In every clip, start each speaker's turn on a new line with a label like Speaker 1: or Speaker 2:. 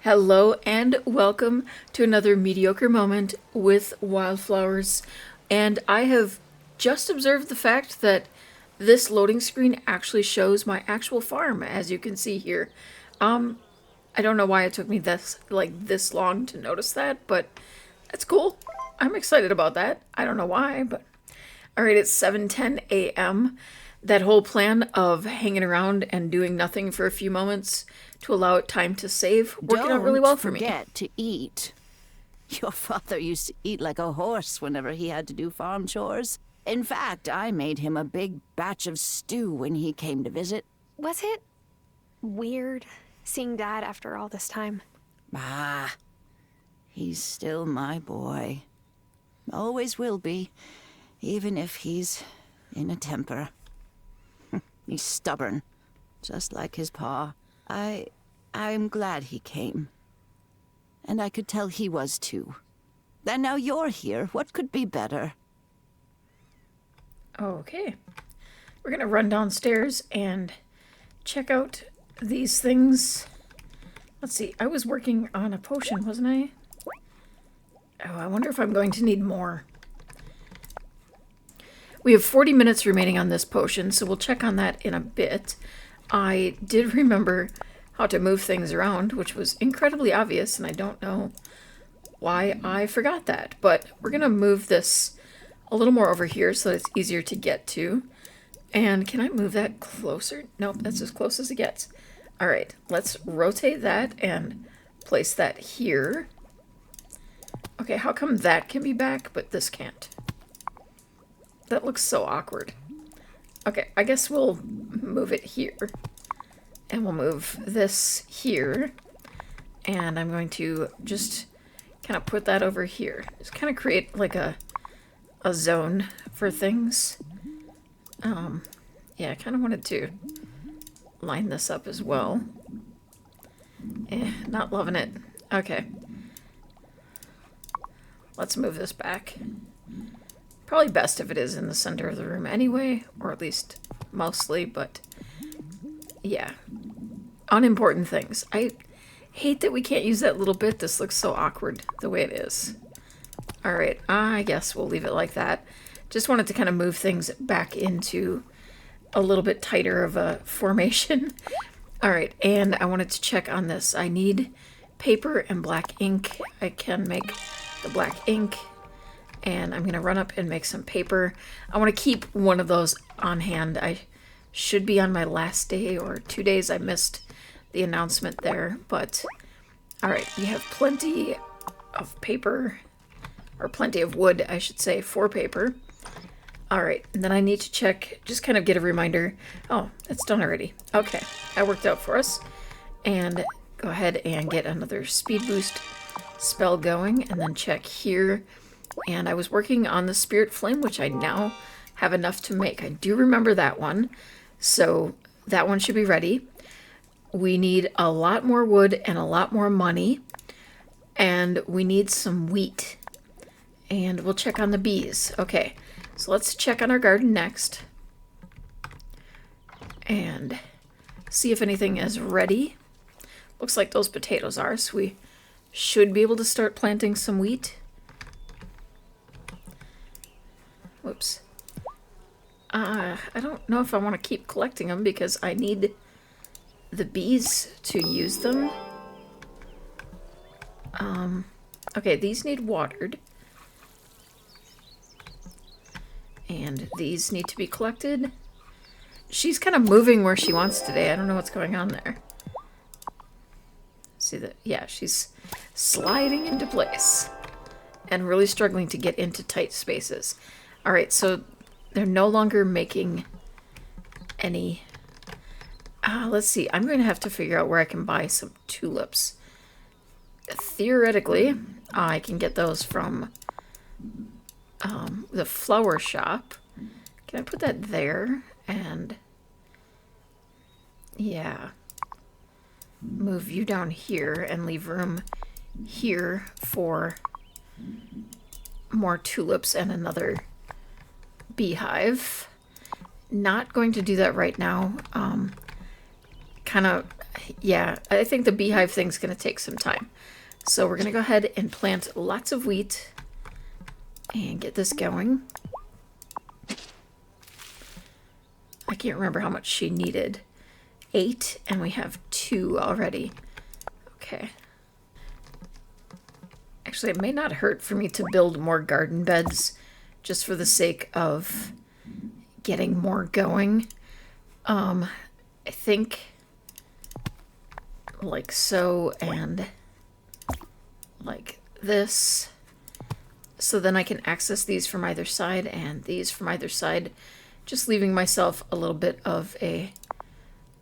Speaker 1: Hello and welcome to another mediocre moment with wildflowers. And I have just observed the fact that this loading screen actually shows my actual farm, as you can see here. I don't know why it took me this long to notice that, but that's cool. I'm excited about that. I don't know why, but all right, it's 7:10 a.m. That whole plan of hanging around and doing nothing for a few moments to allow it time to save working out really well for me.
Speaker 2: Don't forget to eat. Your father used to eat like a horse whenever he had to do farm chores. In fact, I made him a big batch of stew when he came to visit.
Speaker 3: Was it weird seeing Dad after all this time?
Speaker 2: Ah, he's still my boy. Always will be, even if he's in a temper. He's stubborn, just like his pa. I'm glad he came. And I could tell he was too. And now you're here. What could be better?
Speaker 1: Okay. We're gonna run downstairs and check out these things. Let's see, I was working on a potion, wasn't I? Oh, I wonder if I'm going to need more. We have 40 minutes remaining on this potion, so we'll check on that in a bit. I did remember how to move things around, which was incredibly obvious, and I don't know why I forgot that. But we're going to move this a little more over here so that it's easier to get to. And can I move that closer? Nope, that's as close as it gets. All right, let's rotate that and place that here. Okay, how come that can be back, but this can't? That looks so awkward. Okay, I guess we'll move it here. And we'll move this here. And I'm going to just kind of put that over here. Just kind of create like a zone for things. Yeah, I kind of wanted to line this up as well. Not loving it. Okay. Let's move this back. Probably best if it is in the center of the room anyway, or at least mostly, but yeah. Unimportant things. I hate that we can't use that little bit. This looks so awkward the way it is. Alright, I guess we'll leave it like that. Just wanted to kind of move things back into a little bit tighter of a formation. Alright, and I wanted to check on this. I need paper and black ink. I can make the black ink. And I'm going to run up and make some paper. I want to keep one of those on hand. I should be on my last day or 2 days. I missed the announcement there. But, alright, we have plenty of paper. Or plenty of wood, I should say, for paper. Alright, and then I need to check, just kind of get a reminder. Oh, it's done already. Okay, that worked out for us. And go ahead and get another speed boost spell going. And then check here. And I was working on the Spirit Flame, which I now have enough to make. I do remember that one. So that one should be ready. We need a lot more wood and a lot more money. And we need some wheat. And we'll check on the bees. Okay, so let's check on our garden next. And see if anything is ready. Looks like those potatoes are, so we should be able to start planting some wheat. Whoops. I don't know if I want to keep collecting them because I need the bees to use them. Okay, these need watered. And these need to be collected. She's kind of moving where she wants today. I don't know what's going on there. See that? Yeah, she's sliding into place. And really struggling to get into tight spaces. Alright, so they're no longer making any... let's see. I'm going to have to figure out where I can buy some tulips. Theoretically, I can get those from the flower shop. Can I put that there? And... yeah. Move you down here and leave room here for more tulips and another beehive. Not going to do that right now. Kind of yeah, I think the beehive thing's going to take some time. So we're going to go ahead and plant lots of wheat and get this going. I can't remember how much she needed. 8, and we have 2 already. Okay. Actually, it may not hurt for me to build more garden beds just for the sake of getting more going. I think like so and like this. So then I can access these from either side and these from either side, just leaving myself a little bit of a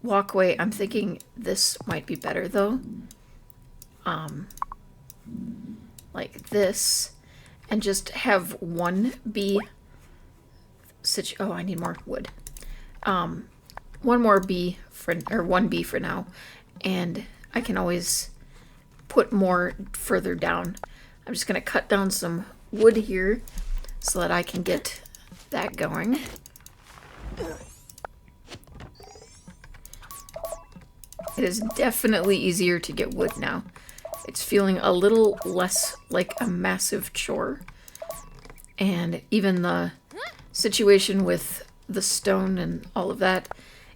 Speaker 1: walkway. I'm thinking this might be better though. Like this, and just have one bee oh, I need more wood. One more bee or one bee for now, and I can always put more further down. I'm just gonna cut down some wood here so that I can get that going. It is definitely easier to get wood now. It's feeling a little less like a massive chore. And even the situation with the stone and all of that,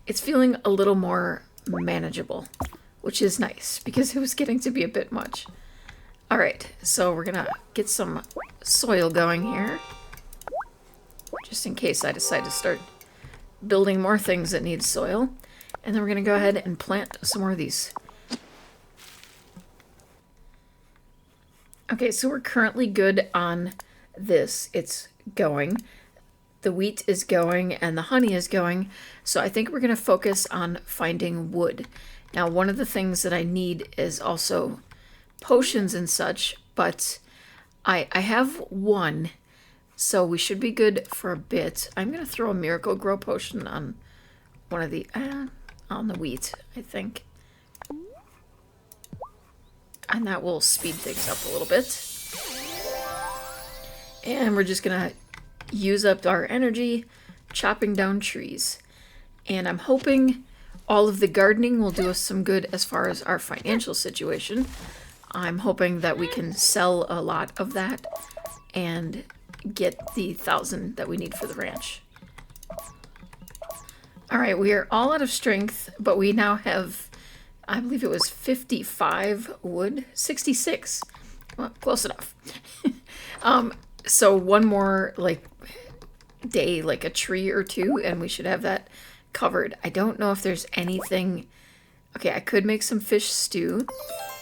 Speaker 1: it's feeling a little more manageable, which is nice because it was getting to be a bit much. All right, so we're gonna get some soil going here, just in case I decide to start building more things that need soil. And then we're gonna go ahead and plant some more of these. Okay, so we're currently good on this. It's going. The wheat is going and the honey is going. So I think we're going to focus on finding wood. Now, one of the things that I need is also potions and such, but I have one, so we should be good for a bit. I'm going to throw a miracle grow potion on one of the, on the wheat, I think. And that will speed things up a little bit. And we're just gonna use up our energy chopping down trees. And I'm hoping all of the gardening will do us some good as far as our financial situation. I'm hoping that we can sell a lot of that and get the 1,000 that we need for the ranch. All right, we are all out of strength, but we now have, I believe it was 55 wood, 66. Well, close enough. So one more like day, like a tree or two, and we should have that covered. I don't know if there's anything. Okay, I could make some fish stew.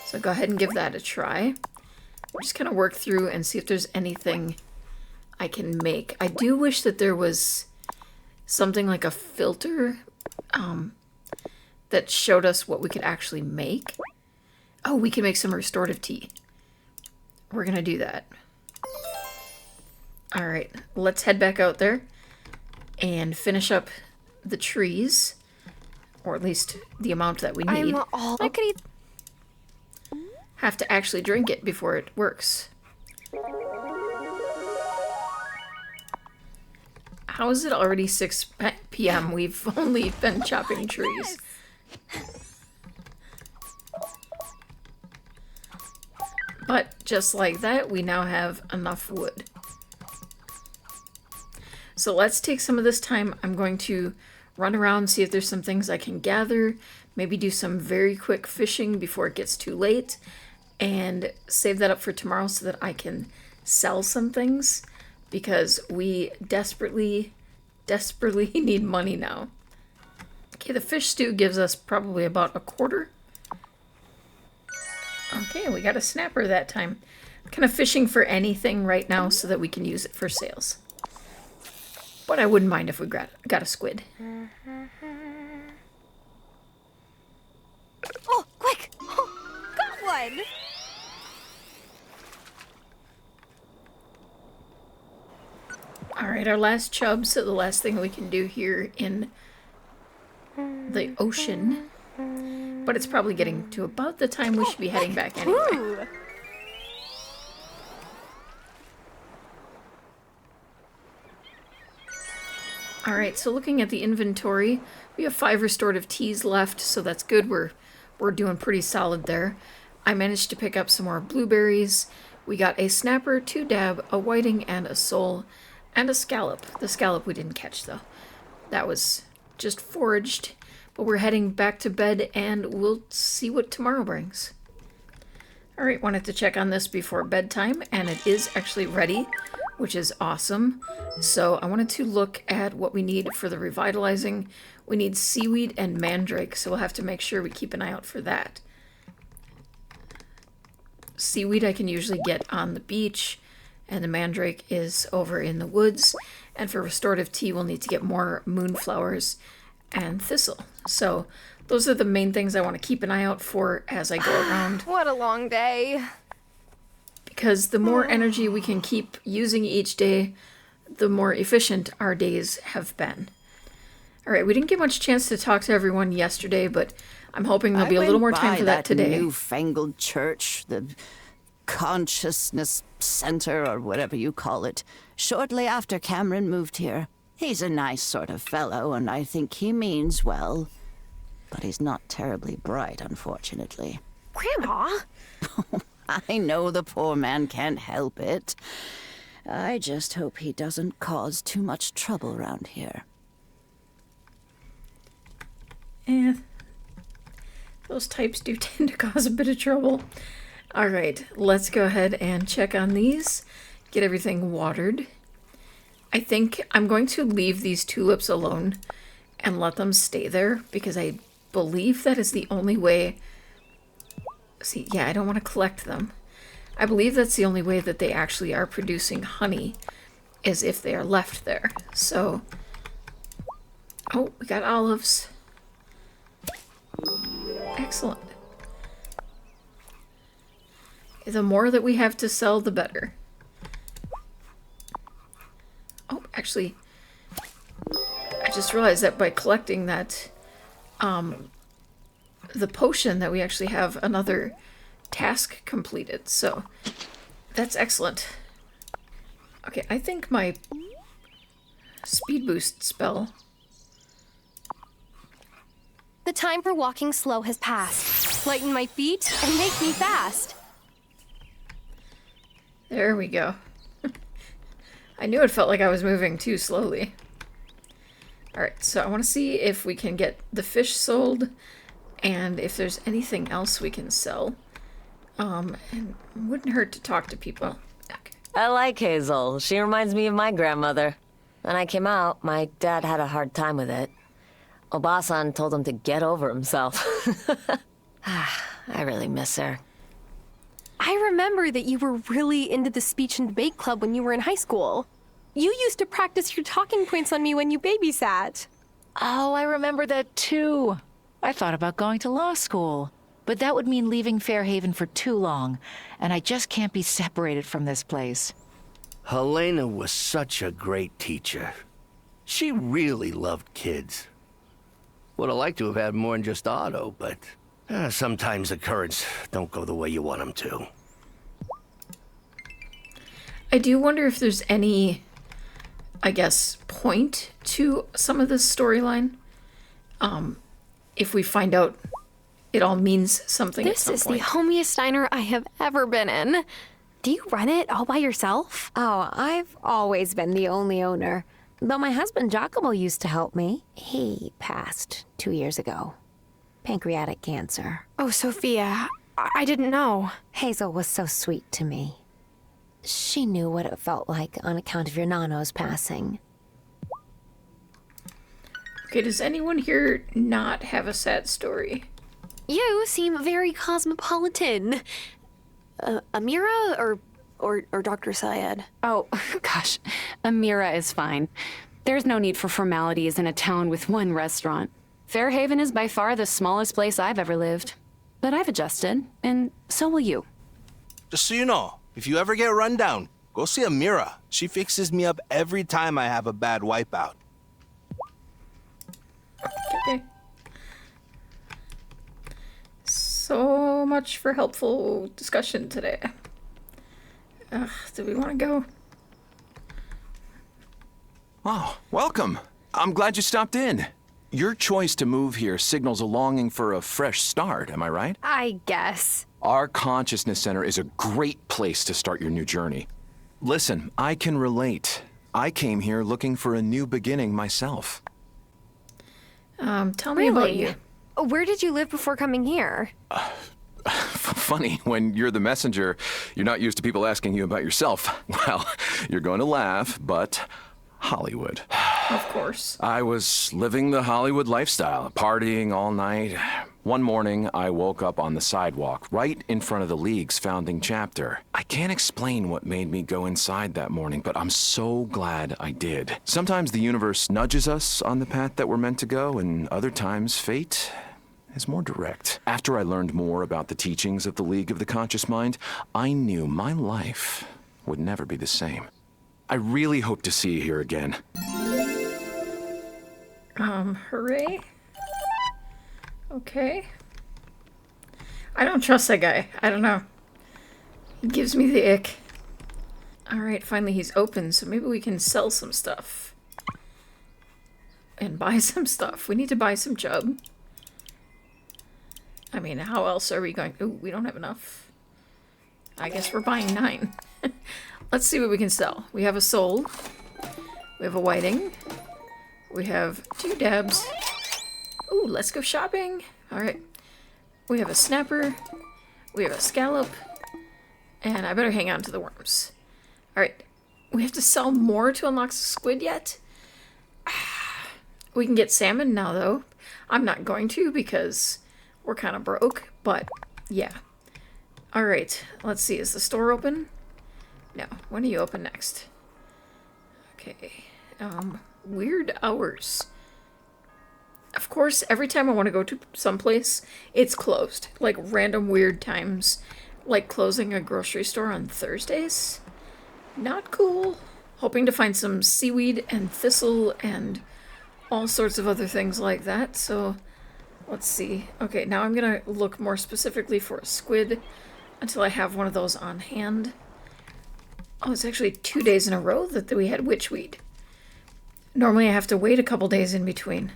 Speaker 1: So go ahead and give that a try. Just kind of work through and see if there's anything I can make. I do wish that there was something like a filter that showed us what we could actually make. Oh, we can make some restorative tea. We're gonna do that. All right, let's head back out there and finish up the trees, or at least the amount that we need.
Speaker 3: I could eat.
Speaker 1: Have to actually drink it before it works. How is it already 6 p.m.? We've only been chopping trees. But just like that, we now have enough wood. So let's take some of this time. I'm going to run around, see if there's some things I can gather, maybe do some very quick fishing before it gets too late, and save that up for tomorrow so that I can sell some things, because we desperately need money now. Okay, the fish stew gives us probably about a quarter. Okay, we got a snapper that time. Kind of fishing for anything right now so that we can use it for sales. But I wouldn't mind if we got a squid.
Speaker 3: Oh, quick! Oh, got one!
Speaker 1: Alright, our last chub, so the last thing we can do here in the ocean. But it's probably getting to about the time we should be heading back anyway.
Speaker 3: Ooh.
Speaker 1: Alright, so looking at the inventory, we have 5 restorative teas left, so that's good. We're we're doing pretty solid there. I managed to pick up some more blueberries. We got a snapper, 2 dab, a whiting, and a sole, and a scallop. The scallop we didn't catch, though. That was just foraged. But we're heading back to bed, and we'll see what tomorrow brings. Alright, wanted to check on this before bedtime, and it is actually ready, which is awesome. So I wanted to look at what we need for the revitalizing. We need seaweed and mandrake, so we'll have to make sure we keep an eye out for that. Seaweed I can usually get on the beach, and the mandrake is over in the woods. And for restorative tea, we'll need to get more moonflowers and thistle. So those are the main things I want to keep an eye out for as I go around.
Speaker 3: What a long day.
Speaker 1: Because the more energy we can keep using each day, the more efficient our days have been. Alright, we didn't get much chance to talk to everyone yesterday, but I'm hoping there'll be a little more time for that today.
Speaker 2: Newfangled church, the consciousness center, or whatever you call it, shortly after Cameron moved here. He's a nice sort of fellow, and I think he means well. But he's not terribly bright, unfortunately.
Speaker 3: Grandma?
Speaker 2: I know the poor man can't help it. I just hope he doesn't cause too much trouble around here.
Speaker 1: Those types do tend to cause a bit of trouble. Alright, let's go ahead and check on these. Get everything watered. I think I'm going to leave these tulips alone and let them stay there because I believe that is the only way. See, yeah, I don't want to collect them. I believe that's the only way that they actually are producing honey is if they are left there. So, oh, we got olives. Excellent. The more that we have to sell, the better. Oh, actually, I just realized that by collecting that, the potion, that we actually have another task completed. So, that's excellent. Okay, I think my speed boost spell...
Speaker 3: The time for walking slow has passed. Lighten my feet and make me fast.
Speaker 1: There we go. I knew it felt like I was moving too slowly. Alright, so I want to see if we can get the fish sold and if there's anything else we can sell. And it wouldn't hurt to talk to people. Okay.
Speaker 4: I like Hazel. She reminds me of my grandmother. When I came out, my dad had a hard time with it. Obasan told him to get over himself. I really miss her.
Speaker 3: I remember that you were really into the speech and debate club when you were in high school. You used to practice your talking points on me when you babysat.
Speaker 5: Oh, I remember that too. I thought about going to law school, but that would mean leaving Fairhaven for too long, and I just can't be separated from this place.
Speaker 6: Helena was such a great teacher. She really loved kids. Would have liked to have had more than just Otto, but sometimes the currents don't go the way you want them to.
Speaker 1: I do wonder if there's any, I guess, point to some of this storyline. If we find out it all means something at some
Speaker 3: This is
Speaker 1: point.
Speaker 3: the homiest diner I have ever been in. Do you run it all by yourself?
Speaker 7: Oh, I've always been the only owner. Though my husband Giacomo used to help me. He passed 2 years ago. Pancreatic cancer.
Speaker 3: Oh, Sophia, I didn't know.
Speaker 7: Hazel was so sweet to me. She knew what it felt like on account of your Nano's passing.
Speaker 1: Okay, does anyone here not have a sad story?
Speaker 3: You seem very cosmopolitan. Amira or Dr. Syed?
Speaker 8: Oh, gosh. Amira is fine. There's no need for formalities in a town with one restaurant. Fairhaven is by far the smallest place I've ever lived. But I've adjusted, and so will you.
Speaker 9: Just so you know, if you ever get run down, go see Amira. She fixes me up every time I have a bad wipeout.
Speaker 1: Okay. So much for helpful discussion today. Do we want to go?
Speaker 10: Oh, welcome. I'm glad you stopped in. Your choice to move here signals a longing for a fresh start, am I right?
Speaker 3: I guess.
Speaker 10: Our consciousness center is a great place to start your new journey. Listen, I can relate. I came here looking for a new beginning myself.
Speaker 1: Tell me about you.
Speaker 3: Where did you live before coming here?
Speaker 10: Funny, when you're the messenger, you're not used to people asking you about yourself. Well, you're going to laugh, but Hollywood.
Speaker 1: Of course.
Speaker 10: I was living the Hollywood lifestyle, partying all night. One morning, I woke up on the sidewalk, right in front of the League's founding chapter. I can't explain what made me go inside that morning, but I'm so glad I did. Sometimes the universe nudges us on the path that we're meant to go, and other times fate is more direct. After I learned more about the teachings of the League of the Conscious Mind, I knew my life would never be the same. I really hope to see you here again.
Speaker 1: Hooray. Okay. I don't trust that guy. I don't know. He gives me the ick. Alright, finally he's open, so maybe we can sell some stuff. And buy some stuff. We need to buy some chub. I mean, how else are we going? Ooh, we don't have enough. I guess we're buying 9. Let's see what we can sell. We have a soul. We have a whiting. We have 2 dabs. Ooh, let's go shopping. Alright. We have a snapper. We have a scallop. And I better hang on to the worms. Alright. We have to sell more to unlock the squid yet? We can get salmon now, though. I'm not going to because we're kind of broke. But, yeah. Alright. Let's see. Is the store open? No. When are you open next? Okay. Weird hours. Of course, every time I want to go to someplace, it's closed. Like random weird times. Like closing a grocery store on Thursdays. Not cool. Hoping to find some seaweed and thistle and all sorts of other things like that. So, let's see. Okay, now I'm going to look more specifically for a squid until I have one of those on hand. Oh, it's actually 2 days in a row that we had witchweed. Normally I have to wait a couple days in between.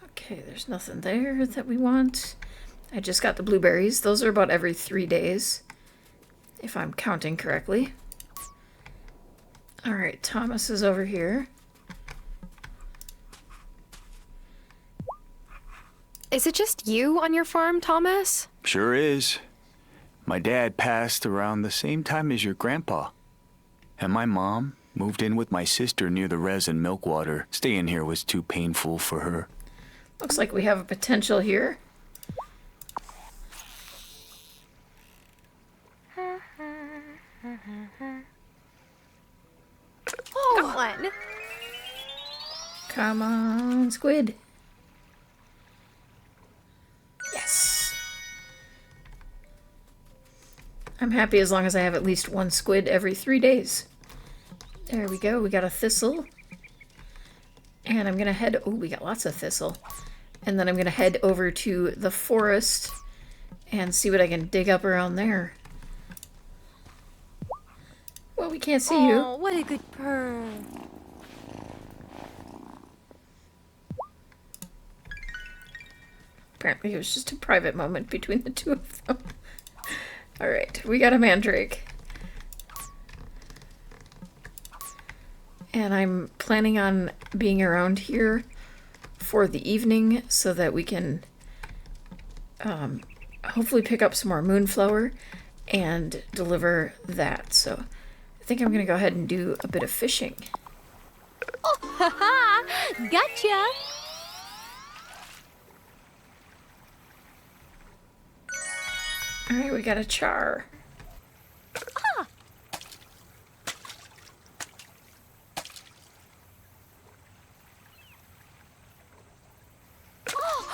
Speaker 1: Okay, there's nothing there that we want. I just got the blueberries. Those are about every 3 days, if I'm counting correctly. Alright, Thomas is over here.
Speaker 3: Is it just you on your farm, Thomas?
Speaker 11: Sure is. My dad passed around the same time as your grandpa. And my mom moved in with my sister near the res and Milkwater. Staying here was too painful for her.
Speaker 1: Looks like we have a potential here.
Speaker 3: Oh, got one.
Speaker 1: Come on, squid. Yes. I'm happy as long as I have at least one squid every 3 days. There we go. We got a thistle. And I'm going to head... Oh, we got lots of thistle. And then I'm going to head over to the forest and see what I can dig up around there. Well, we can't see you.
Speaker 3: Oh, what a good purr.
Speaker 1: Apparently it was just a private moment between the two of them. Alright, we got a mandrake. And I'm planning on being around here for the evening so that we can hopefully pick up some more moonflower and deliver that. So I think I'm going to go ahead and do a bit of fishing.
Speaker 3: Oh, haha! Gotcha!
Speaker 1: Alright, we got a char.
Speaker 3: Ah! Oh,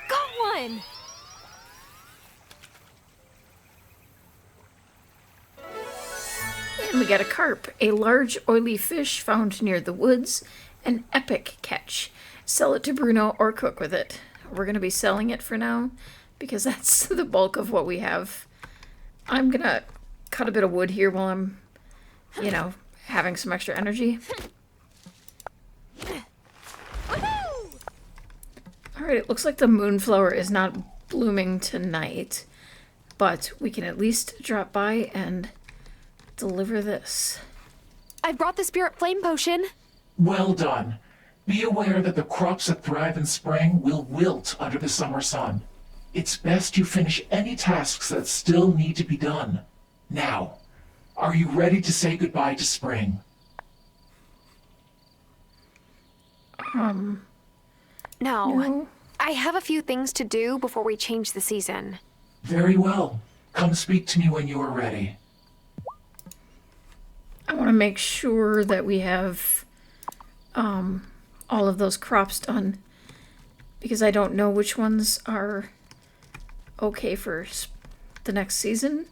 Speaker 3: got one!
Speaker 1: And we got a carp, a large oily fish found near the woods, an epic catch. Sell it to Bruno or cook with it. We're going to be selling it for now because that's the bulk of what we have. I'm going to cut a bit of wood here while I'm, you know, having some extra energy. Alright, it looks like the moonflower is not blooming tonight, but we can at least drop by and deliver this.
Speaker 3: I brought the spirit flame potion.
Speaker 12: Well done. Be aware that the crops that thrive in spring will wilt under the summer sun. It's best you finish any tasks that still need to be done. Now, are you ready to say goodbye to spring?
Speaker 3: No. I have a few things to do before we change the season.
Speaker 12: Very well. Come speak to me when you are ready.
Speaker 1: I want to make sure that we have all of those crops done, because I don't know which ones are okay for the next season.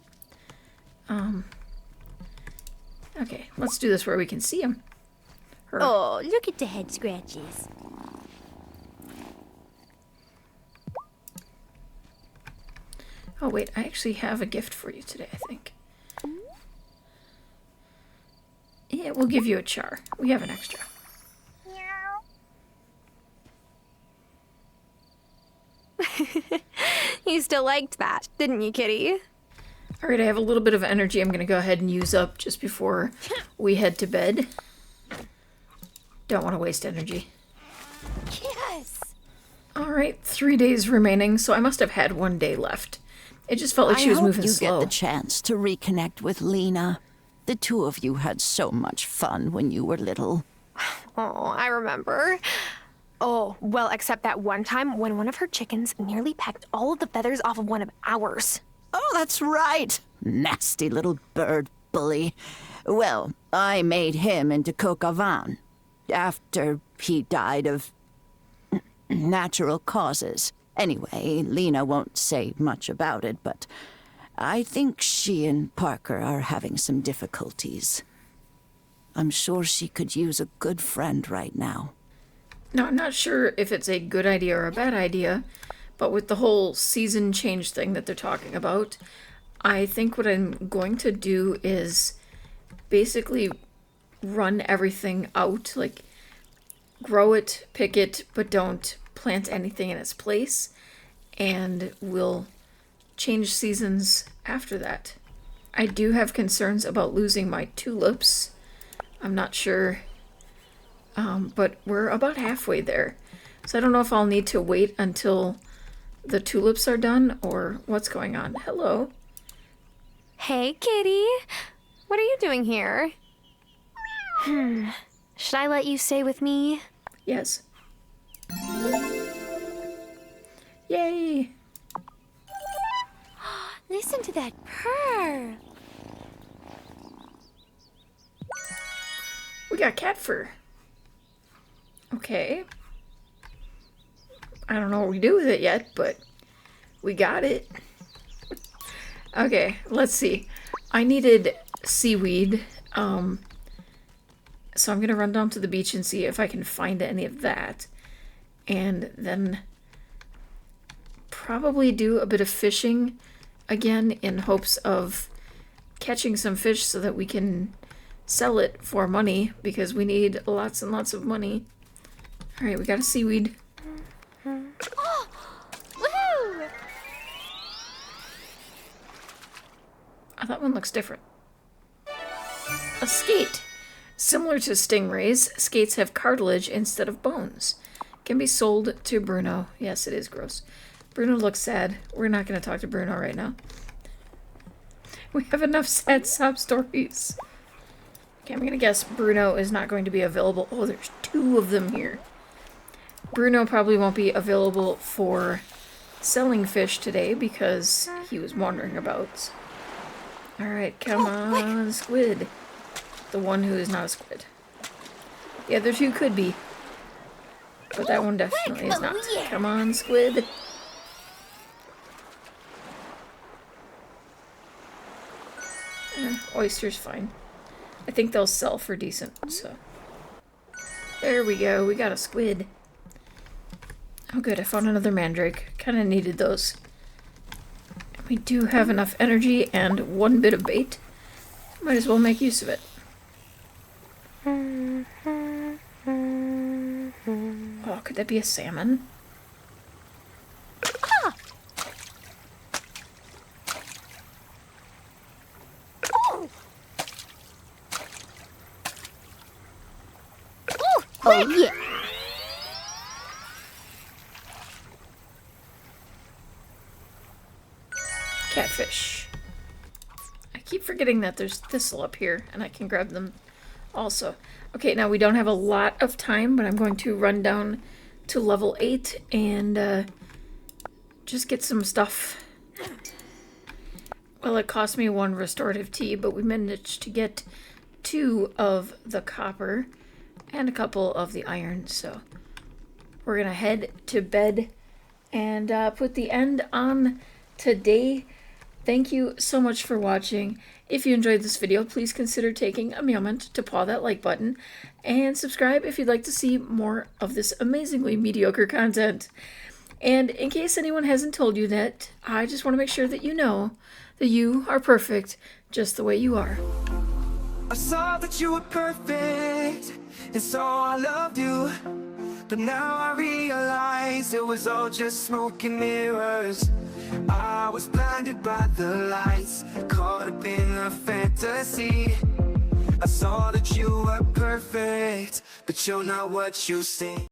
Speaker 1: Okay, let's do this where we can see them.
Speaker 7: Oh, look at the head scratches.
Speaker 1: Oh wait, I actually have a gift for you today, I think. Yeah, we'll give you a char. We have an extra.
Speaker 3: You still liked that, didn't you, Kitty?
Speaker 1: Alright, I have a little bit of energy I'm going to go ahead and use up just before we head to bed. Don't want to waste energy.
Speaker 7: Yes!
Speaker 1: Alright, 3 days remaining, so I must have had 1 day left. It just felt like she was moving slow.
Speaker 2: I hope you get the chance to reconnect with Lena. The two of you had so much fun when you were little.
Speaker 3: Oh, I remember. Oh, well, except that one time when one of her chickens nearly pecked all of the feathers off of one of ours.
Speaker 2: Oh, that's right. Nasty little bird bully. Well, I made him into coq au vin after he died of natural causes. Anyway, Lena won't say much about it, but I think she and Parker are having some difficulties. I'm sure she could use a good friend right now.
Speaker 1: Now, I'm not sure if it's a good idea or a bad idea, but with the whole season change thing that they're talking about, I think what I'm going to do is basically run everything out, like grow it, pick it, but don't plant anything in its place, and we'll change seasons after that. I do have concerns about losing my tulips. I'm not sure, but we're about halfway there. So I don't know if I'll need to wait until the tulips are done or what's going on. Hello.
Speaker 3: Hey, Kitty. What are you doing here? Should I let you stay with me?
Speaker 1: Yes. Yay!
Speaker 7: Listen to that purr.
Speaker 1: We got cat fur. Okay. I don't know what we do with it yet, but we got it. Okay, let's see. I needed seaweed, so I'm gonna run down to the beach and see if I can find any of that. And then probably do a bit of fishing again in hopes of catching some fish so that we can sell it for money, because we need lots and lots of money. Alright, we got a seaweed.
Speaker 7: Oh, woohoo!
Speaker 1: Oh, that one looks different. A skate. Similar to stingrays, skates have cartilage instead of bones. Can be sold to Bruno. Yes, it is gross. Bruno looks sad. We're not going to talk to Bruno right now. We have enough sad sob stories. Okay, I'm going to guess Bruno is not going to be available. Oh, there's 2 of them here. Bruno probably won't be available for selling fish today because he was wandering about. Alright, come on, squid. The one who is not a squid. The other 2 could be. But that one definitely is not. Come on, squid. Oyster's fine. I think they'll sell for decent, so. There we go, we got a squid. Oh good, I found another mandrake. Kinda needed those. We do have enough energy and 1 bit of bait. Might as well make use of it. Oh, could that be a salmon?
Speaker 7: Oh, yeah.
Speaker 1: Catfish. I keep forgetting that there's thistle up here, and I can grab them also. Okay, now we don't have a lot of time, but I'm going to run down to level 8 and just get some stuff. Well, it cost me 1 restorative tea, but we managed to get 2 of the copper and a couple of the iron, so we're gonna head to bed and put the end on today. Thank you so much for watching. If you enjoyed this video, please consider taking a moment to paw that like button and subscribe if you'd like to see more of this amazingly mediocre content. And in case anyone hasn't told you that, I just want to make sure that you know that you are perfect just the way you are.
Speaker 13: I saw that you were perfect, and so I loved you. But now I realize it was all just smoke and mirrors. I was blinded by the lights, caught up in a fantasy. I saw that you were perfect, but you're not what you seem.